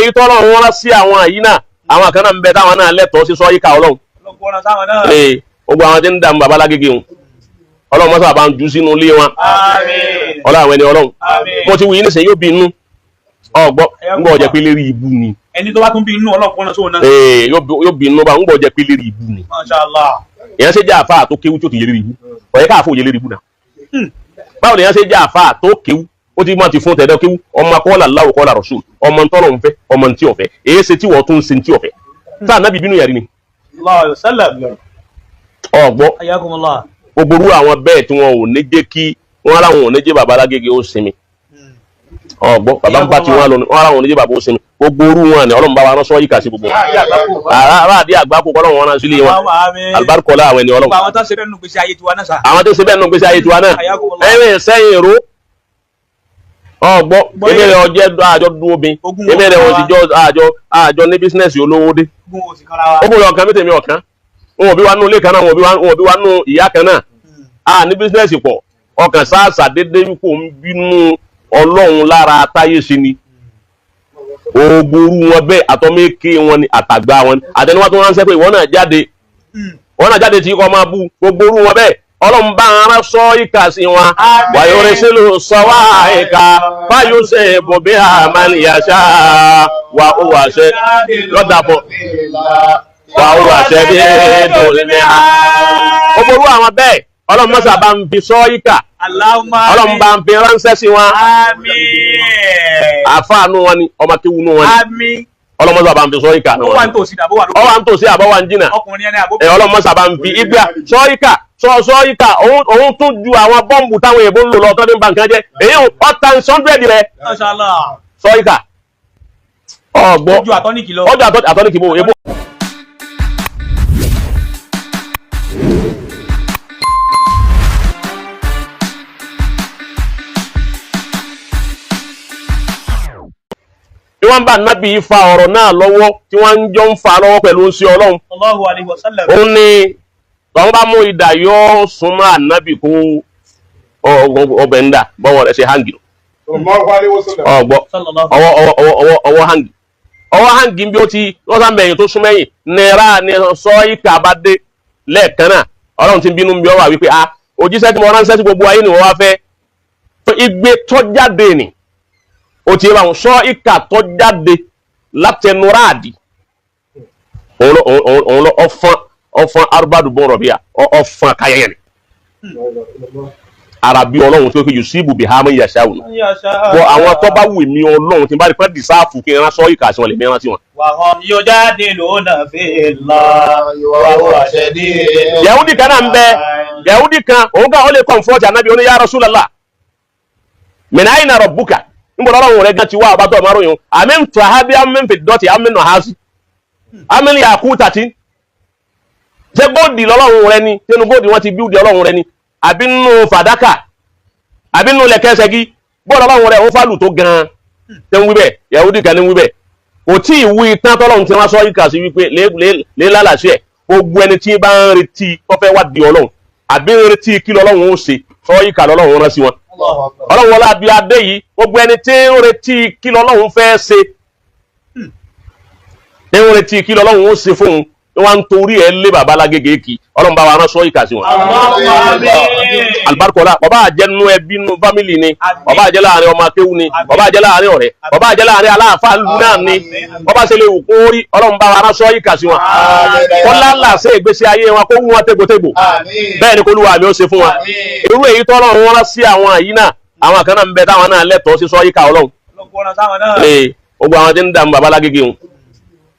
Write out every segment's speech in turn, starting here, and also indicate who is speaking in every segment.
Speaker 1: èyí tọ́lọ̀ wọn rán sí àwọn yìí náà àwọn kan náà ń bẹ táwọn náà lẹ́tọ̀ọ́ sí sọ yíká ọlọ́run. Gbogbo àwọn tí ń dààmú bàbá lágége wọn ọlọ́run mọ́sá bá ń jù sínú ilé wọn ọlọ́run àwọn ẹni ọlọ́run mo ti wù yín nísìnyí yóò bí inú ọgbọ́ ń gbọ́ ọ̀jẹ̀ pé lérí ibu ni.
Speaker 2: Ẹni tó bá tún bí inú ọlọ́pọ̀nà tó náà.
Speaker 1: Yóò bí inú bá ń gbọ́ ọ̀jẹ̀ pé lérí ibu ni. Èèyàn ṣe jẹ́ àfáà tó kéwú tó kì í yé lérí ibu ọ̀yẹ́ káàfó yé lérí ibu náà. Báwo lèèyàn ṣe jẹ́ àfáà tó kéwú ó ti máa ti fún tẹ̀dọ̀ kéwú ọmọ kọ́là láwù kọ́là rọ̀ṣùl ọmọ ntọ́nà ń fẹ́ ọmọ ntí ọ̀fẹ́ èyí ṣe tí wọ́n tún ṣe ntí ọ̀fẹ́ tá ànábì bínú yàrá ni. Ọgbọ́ gbogbo àwọn bẹ́ẹ̀ tí wọn ò ní jẹ́ kí wọ́n ara wọn ò ní jẹ́ bàbá lágége ó sinmi ọgbọ́ bàbá ń bá ti wọn lọ wọn ara wọn ò ní jẹ́ bàbá ó sinmi gbogbo orú wọn ni ọlọ́run bá wa rán sọ yìí kà sí gbogbo àràdí àgbákò kọ́lọ́run wọn rán sílé wọn alibarikọ́lá àwọn ẹni ọlọ́run
Speaker 2: àwọn tó ṣe bẹ́ẹ̀ nù gbèsè ayé tiwa náà sà
Speaker 1: àwọn tó ṣe bẹ́ẹ̀ nù gbèsè ayé tiwa náà ẹ̀rìn sẹ́yìn ro ọgbọ́ ebèrè ọjẹ́ àjọ dúró bí ebèrè òsìjọ́ àjọ ní bísínẹ́sì olówó dé ó kúrò ọ̀kan mítèmí ọ̀kan wọn ò bí wá nú ilé kan náà wọn ò bí wá nú ìyá kan náà a ní bísínẹ́sì pọ̀ ọkàn sáàsà dédé wípò ń bínú ọlọ́run lára táyé sí ni ògbórú wọn bẹ́ẹ̀ àtọ́mẹ́kẹ́ wọn ni àtàgbà wọn ni àtẹnuwá tó ránṣẹ́ pé ìwọ náà jáde tí kò máa bú gbogbo wọn bẹ́ẹ̀ ọlọ́run bá ara sọ ìkà sí wọn wàyọrẹ sílò sọ wá ìkà báyọ̀ ṣe bọ̀bí àmàlìyàṣá wà ó wà ṣe lọ́dàpọ̀ wà ó wà ṣe bí dòlímẹ́ gbogbo àwọn bẹ́ẹ̀ ọlọ́run mọ́sà bá ń fi sọ ìkà ọlọ́run bá ń fi ránṣẹ́ sí wọn àfáànú wọn ni ọmọ kéwú nú wọn ni ọlọ́run mọ́sà bá ń fi sọ ìkà náà ọwọ́ à ń tòsí àbọ̀wà ń jìnà ọlọ́run mọ́sà bá ń fi ìgbà sọ ìkà sọ ìkà òun tún ju àwọn bọ́ǹbù táwọn èèbó ń lò lọ tọ́jú bá nǹkan jẹ́ èyí ọ̀tá 100 rẹ̀ sọ ìkà ọgbọ́ ọjọ́ àtọ́nìkì bò èbó. Tí wọ́n bá nábì fa ọ̀rọ̀ náà lọ́wọ́ tí wọ́n ń jọ ń fa lọ́wọ́ pẹ̀lú ń sí ọlọ́run. Òun ni wọ́n bá mú ìdà yóò súnmọ́ ànábì kó ọbẹ̀ ń dà bọ́wọ́ rẹ̀ ṣe hangi. Ọgbọ́ ọwọ́ hangi. Ọwọ́ hangi bí ó ti lọ́sàn mẹ́yìn tó súnmẹ́yìn nira ni sọ ìkà bá dé lẹ́ẹ̀kan náà. Ọlọ́run ti ń bínú bí ọ wà wípé òjíṣẹ́ tí mo ránṣẹ́ sí gbogbo ayé ni wọ́n wá fẹ́. Igbe tó jáde ni. Ó ti bá wọn sọ ìkà tó jáde látẹnuráàdì òun lọ ọfọn arúbádù bọ́ rọ̀bíà ọfọn káyẹyẹ ni arabi ọlọ́run tó kéjù sí ibùbí hàmọ́ ìyàṣà òun bọ́ àwọn tó bá wù mí ọlọ́run tí bá rí pẹ́ dìsáàfù kí n rán sọ ìkà sí wọn lè mẹ́rán sí wọn.
Speaker 2: yóò jáde lónà fèèlà yóò àṣẹ ní.
Speaker 1: Yahudi kan náà ń bẹ Yahudi kan òun kan ó lè kọ́ńfọ́ọ̀tì ànábì ó ní ya Rasulullah min ayna rabbuka nbọ̀dọ̀ ọlọ́run rẹ̀ gan ti wá ọba tó ọmọ aróyún àmì ń tọ́ ha bí àmì ń fi dọ́tì àmì nà ha sí àmì ń yà kú tàtí ṣé góòdì lọ́lọ́run rẹ̀ ni tẹnu góòdì wọn ti bíúdì ọlọ́run rẹ̀ ni àbí nù fàdákà àbí nù lẹ̀kẹ́sẹ̀gí bọ́ọ̀dọ̀ ọlọ́run rẹ̀ ń fàlù tó gan tẹ́ ń wí bẹ́ẹ̀ Yahudi kan ní wí bẹ́ẹ̀ kò tí ì wí tán tọ́lọ́run ti wá sọ ìkà sí wípé lé lálàsí ẹ̀ gbogbo ẹni tí bá ń retí tó fẹ́ wá di ọlọ́run àbí ń retí kí lọ́lọ́run ó ṣe sọ ìkà lọ́lọ́run rán sí wọn ọlọ́run wọlé àbí adé yìí gbogbo ẹni tí ń retí kí lọ́lọ́run fẹ́ ṣe tí ń retí kí lọ́lọ́run ó ṣe fún un ni wọ́n ń torí ẹ̀ lé bàbá lágége kì ọlọ́run bá wa rán sọ ìkà sí wọn. alibarikola bàbá àjẹ́ nínú ẹbí nínú fámìlì ni bàbá àjẹ́ láàrin ọmọ akéwù ni bàbá àjẹ́ láàrin ọ̀rẹ́ bàbá àjẹ́ láàrin aláàfáà náà ni bàbá ṣe lè wù kó rí ọlọ́run bá wa rán sọ ìkà sí wọn. kọ́lá làṣẹ ìgbésí ayé wọn kó wú wọn tégbòtégbò bẹ́ẹ̀ ni kó lùwà mi ó ṣe fún wọn. irú èyí tọ́lọ́run wọn rán sí àwọn àyí náà àwọn kan náà ń bẹ táwọn náà lẹ́tọ̀ọ́ sí sọ ìkà ọlọ́run. gbogbo àwọn tí ń dààmú bàbá lágége wọn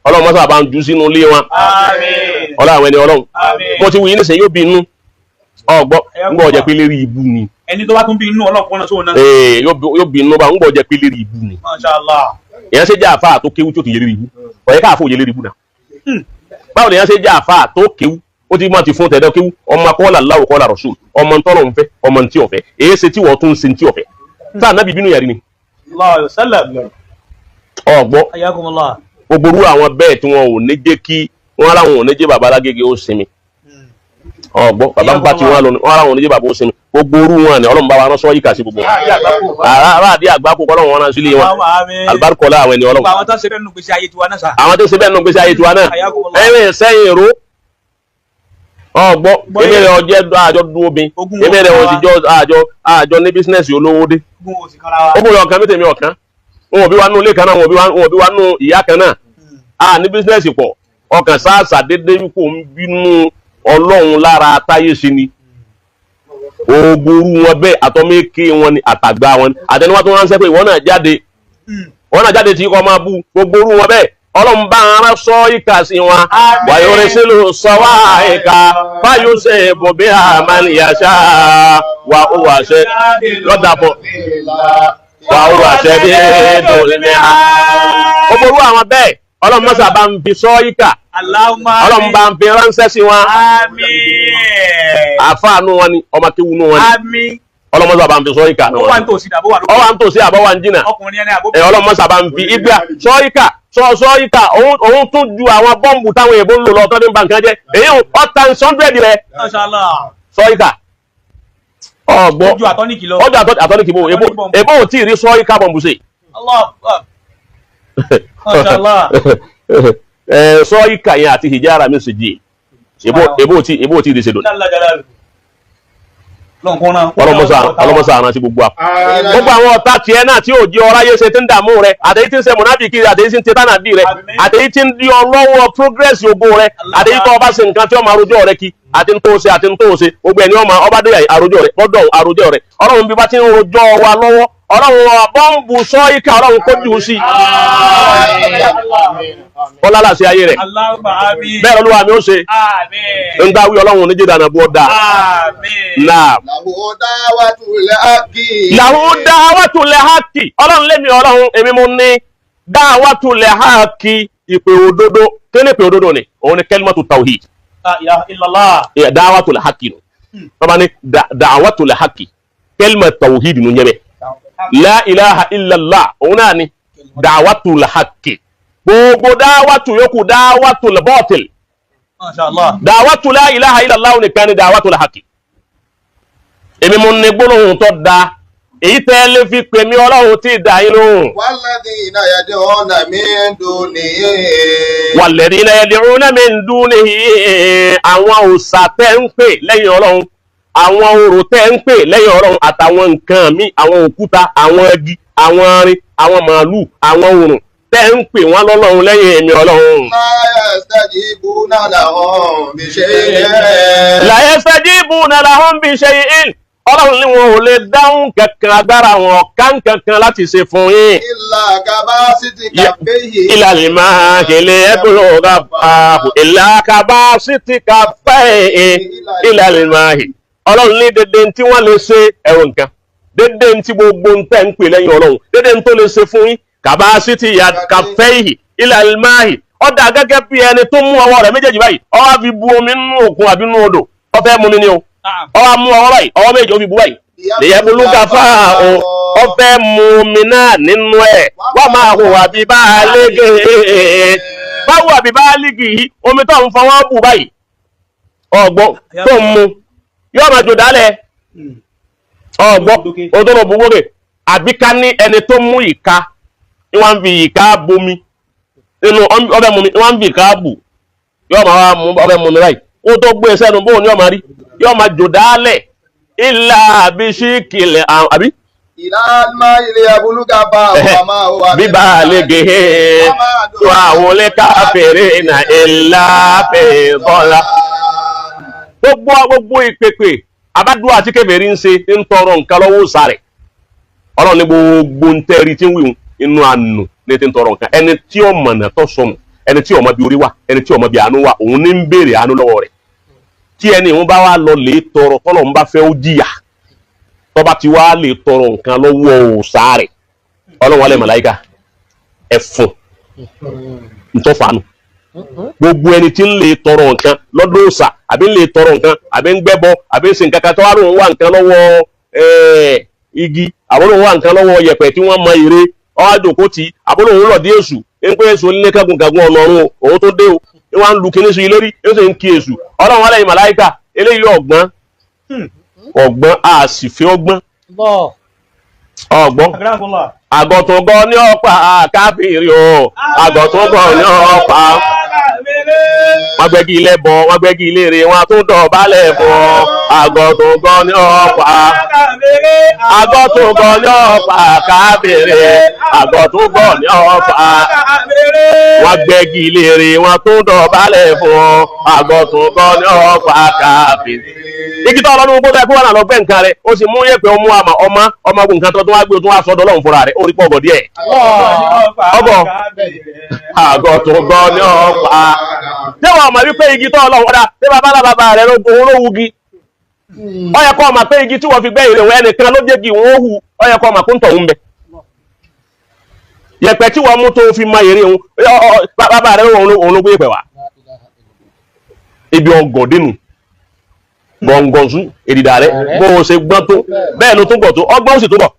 Speaker 1: ọlọ́run mọ́sá bá ń jù sínú ilé wọn ọlọ́run àwọn ẹni ọlọ́run mo ti wù yín nísìnyí yóò bí inú ọgbọ́ ń gbọ́ jẹ́ pé lérí ibu ni.
Speaker 2: Ẹni tó bá tún bí inú ọlọ́pọ̀nà tó náà.
Speaker 1: Yóò bí inú bá ń gbọ́ jẹ́ pé lérí ibu ni. Èèyàn ṣe jẹ́ àfáà tó kéwú tí ó ti yé lérí ibu ọ̀yẹ́ káàfó yé lérí ibu náà. Báwo lèèyàn ṣe jẹ́ àfáà tó kéwú ó ti mọ̀ ti fún tẹ̀dọ̀ kéwú ọmọ kọ́là láwù kọ́là rọ̀ṣùl ọmọ ntọ́lọ̀ ń fẹ́ ọmọ ntí ọ̀fẹ́ èyí ṣe tí wọ́n tún ṣe ntí ọ̀fẹ́ tá ànábì bínú yàrí ni. Ọgbọ́ gbogbo àwọn bẹ́ẹ̀ tí wọn ò ní jẹ́ kí wọ́n aláwọn ò ní jẹ́ bàbá lágége ó sinmi ọgbọ́n bàbá ń bá ti wọn lọ wọn ara wọn ní jẹ́ bàbá ó sinmi gbogbo orú wọn ni Ọlọ́run bá wa rán sọ yìí kà sí gbogbo ara àdí àgbákò kọ́lọ́run wọn rán sílé wọn alibarikọ́lá àwọn ẹni Ọlọ́run.
Speaker 2: àwọn tó ṣe bẹ́ẹ̀ nù gbèsè ayé tiwa náà sà.
Speaker 1: àwọn tó ṣe bẹ́ẹ̀ nù gbèsè ayé tiwa náà ẹ̀rìn sẹ́yìn ro ọgbọ́n èmi rẹ̀ ọjẹ́ àjọ dúró bin èmi rẹ̀ wọ́n ti jọ àjọ ní bísínẹ́sì olówó dé ó bóyá ọ̀kan mi tèmi ọ̀kan wọn ò bí wa nù ilé kan náà wọn ò bí wa nù ìyá kan náà a ní bísínẹ́sì pọ̀ ọkàn sáàsà dédé kò ń bínú Ọlọ́run lára táyé sí ni ogoro wọn bẹ́ẹ̀ àtọ́mẹ́kẹ́ wọn ni àtàgbà wọn ni àtẹnuwá tó ránṣẹ́ pé ìwọ náà jáde tí kò máa bú gbogbo orú wọn bẹ́ẹ̀ Ọlọ́run bá ara sọ ìkà sí wọn wàyó rẹ sílò sọ wá ìka báyọ̀ ṣe bòbí àmàlìyàṣá wà ó wà ṣe lọ́dàpọ̀ wà ó wà ṣe bí dòlẹ́mẹ́ gbogbo orú àwọn bẹ́ẹ̀ Ọlọ́run mọ́sà bá ń fi sọ ìkà Ọlọ́run bá ń fi ránṣẹ́ sí wọn àfáànú wọn ni ọmọ kéwu nú wọn ni Ọlọ́run mọ́sà bá ń fi sọ ìkà náà ọwọ́ à ń tòsí àbọ̀wà ń jìnà Ọlọ́run mọ́sà bá ń fi ìgbà sọ ìkà sọ ìkà òun tún ju àwọn bọ́ǹbù táwọn èèbó ń lò lọ tọ́dún bá nǹkan jẹ́ èyí ọ̀tá 100 rẹ̀ sọ ìkà ọgbọ́ ọjọ́ àtọ́nìkì bò èbó ò tí ì rí sọ ìkà bọ̀ǹbù sí sọ ìkà yẹn àti hijara mi sì jí èbó ò tí ì rí ṣe dòní ọlọ́mọsá àrán sí gbogbo àwọn ọ̀tá tiẹ̀ náà tí ò jí ọ̀rá yé ṣe tí ń dààmú rẹ àtẹ̀yí tí ń ṣe mọ̀nàbìkì rẹ àtẹ̀yí tí ń ṣe tánàbí rẹ àtẹ̀yí tí ń di ọlọ́wọ́ progress ògo rẹ àtẹ̀yí tó ọba ṣe nǹkan tí ọmọ àròjọ rẹ kí àti ń tó ṣe gbogbo ẹni ọmọ ọba dé àròjọ rẹ lọ́dọ̀ àròjọ rẹ Ọlọ́run bí bá ti ń rojọ́ wa lọ́wọ́ Ọlọ́run bọ́ǹbù sọ ìkà Ọlọ́run kó jù ú sí ọlọ́lá sí ayé rẹ̀ bẹ́ẹ̀ lọ́lọ́wà mi ó ṣe ń gbá wí Ọlọ́run oníjẹ́ ìdáná bú ọ́dá náà làwọn dáwàtúlẹ̀ hákì Ọlọ́run lémi Ọlọ́run èmi mú ní dáwàtúlẹ̀ hákì ìpè òdodo kí ní ìpè òdodo ni òun ni kalimatu tawhid dáwàtúlẹ̀ hákì nù wọ́n bá ní dáwàtúlẹ̀ hákì kalimatu tawhid nù nyẹ́bẹ̀ la ilaha illallah òun náà ni dáwàtúlẹ̀ hákì gbogbo dáwàtú yòókù dáwàtú lẹ́bọ̀tìl dáwàtú la ilaha illallah nìkan ni dáwàtú lẹ́hàkì èmi mo ní gbólóhùn tó da èyí tẹ́ lé fi pè mí Ọlọ́run tí dà yín lóhùn.
Speaker 3: walladhina yad'una min dunihi.
Speaker 1: walladhina yad'una min dunihi àwọn òòṣà tẹ́ ń pè lẹ́yìn Ọlọ́run àwọn orò tẹ́ ń pè lẹ́yìn Ọlọ́run àtàwọn nǹkan mi àwọn òkúta àwọn igi àwọn arin àwọn màálù àwọn òrùn tẹ́ ń pè wọ́n lọ́lọ́run lẹ́yìn èmi Ọlọ́run. La yastajibuna lahum bi shay'in Ọlọ́run ní wọn ò lè dáhùn kankan agbára wọn kán kankan láti ṣe fún yín. Illa al-mahil yablugha fahu illa kabasiti kaffayhi illa al-mahil Ọlọ́run ní dédé tí wọ́n lè ṣe ẹ̀rọ nǹkan dédé tí gbogbo ń tẹ́ ń pè lẹ́yìn Ọlọ́run dédé tó lè ṣe fún yín kabasiti ya kafẹ́yì ila al-mahi ọ̀dà gẹ́gẹ́ bí ẹni tó mú ọwọ́ rẹ̀ méjèèjì báyìí ó wá fi bu omi nínú òkun àbí nínú odò ó fẹ́ mu mi ni o ó wá mú ọwọ́ báyìí ọwọ́ méjì ó fi bu báyìí lèyẹ bolúkà fáà o ó fẹ́ mu omi náà nínú ẹ̀ wọ́n máa hù àbí bá a lége báwo àbí bá a lége yìí omi tó ń fọwọ́ bù báyìí ọ̀gbọ́n tó ń mu yóò máa jò dálẹ̀ ọ̀gbọ́n o tó lọ bu wókè àbí ká ní ẹni tó mú ìka wọ́n fi ìka bomi nínú ọbẹ̀ mumi wọ́n fi ìka bù yóò máa wá mú ọbẹ̀ mumi báyìí ó tó gbé sẹ́nu bóun ní ọmọ rí yóò máa jò dálẹ̀ ilà àbí ṣíkìlẹ̀ àbí.
Speaker 3: ìlànà ilé abúlúgà bá ọmọ wa
Speaker 1: bíbá àlege tó àwọn olẹ́ka fèrè náà ilà fèbọ́lá. gbogbo ìpèpè abádùn àti kèfèrí ń ṣe ń tọrọ nǹkan lọ́wọ́ sáré Ọlọ́run ní gbogbo ń tẹ́rí tí ń wíwùn inú àánú ní ti ń tọrọ nǹkan ẹni tí ó mọ̀nà tó sọnù ẹni tí ó mọ bí orí wà ẹni tí ó mọ bí àánú wà òun ní ń béèrè àánú lọ́wọ́ rẹ̀ tí ẹni òun bá wá lọ lè tọrọ tọ́lọ̀ ń bá fẹ́ ó jìyà tó bá ti wá lè tọrọ nǹkan lọ́wọ́ òòṣà rẹ̀ Ọlọ́run wálé màláíkà ẹ̀fún ntọ́fàánù gbogbo ẹni tí ń lè tọrọ nǹkan lọ́dọ̀ òòṣà àbí ń lè tọrọ nǹkan àbí ń gbẹ́bọ àbí ń ṣe nǹkan kan tó wá lóun wá nǹkan lọ́wọ́ igi àbúrò wá nǹkan lọ́wọ́ yẹ̀pẹ̀ tí wọ́n mọ ire ọjọ́kó tí àbúrò òun lọ dé èṣù ń pé èṣù nílé kẹ́gùn kẹ́gùn ọ̀nà ọ̀run òun tó dé o ní wọ́n ń lu kíní sí i lórí ó sì ń kí èṣù Ọlọ́run wálé màláíkà eléyìí ọgbọ́n ọgbọ́n a sì fi ọgbọ́n ọgbọ́n àgọ̀tùngọ̀ ní ọ̀pá káfíìrì o àgọ̀tùngọ̀ ní ọ̀pá wọ́n gbẹ́gi ilé bọ̀ wọ́n gbẹ́gi ilé rẹ̀ wọ́n tún dọ̀bálẹ̀ bọ̀ àgọ̀tùngọ̀ ní ọ̀pá àgọ̀tùngọ̀ ní ọ̀pá káfíìrì àgọ̀tùngọ̀ ní ọ̀pá wọ́n gbẹ́gi ilé rẹ̀ wọ́n tún dọ̀bálẹ̀ bọ̀ àgọ̀tùngọ̀ ní ọ̀pá káfíìrì. igi tó ọlọ́dún gbọ́dọ̀ ẹ̀kọ́ wà lọ gbẹ́ nǹkan rẹ̀ ó sì mú yẹ̀pẹ̀ ọmú àmà ọmọ ogun nǹkan tó wá gbé tó wá sọ́dọ̀ Ọlọ́run fúnra rẹ̀ ó rí pọ̀ ọgọ̀ díẹ̀ ọgọ̀ àgọ̀tùngọ̀ ní ọ̀pá tẹ́wọ̀ ọmọ wípé igi tó Ọlọ́run wọ́dá tí bàbá lábàbà rẹ̀ òun ló wugi ó yẹ kó ọmọ pé igi tí wọ́n fi gbẹ́ ìrè wọn ẹnìkan ló jẹ́ kí wọ́n hù ó yẹ kó ọmọ pé ń tọ̀ ń bẹ yẹ̀pẹ̀ tí wọ́n mú tó fi ma èrè òun bàbá rẹ̀ òun ló gbé yẹ̀pẹ̀ wá ibi ọgọ̀dínù gọ̀ǹgọ̀ǹsù èdìdà rẹ̀ bó o ṣe gbọ́n tó bẹ́ẹ̀ ló tún gọ̀ tó ọgbọ́n sì tó bọ̀.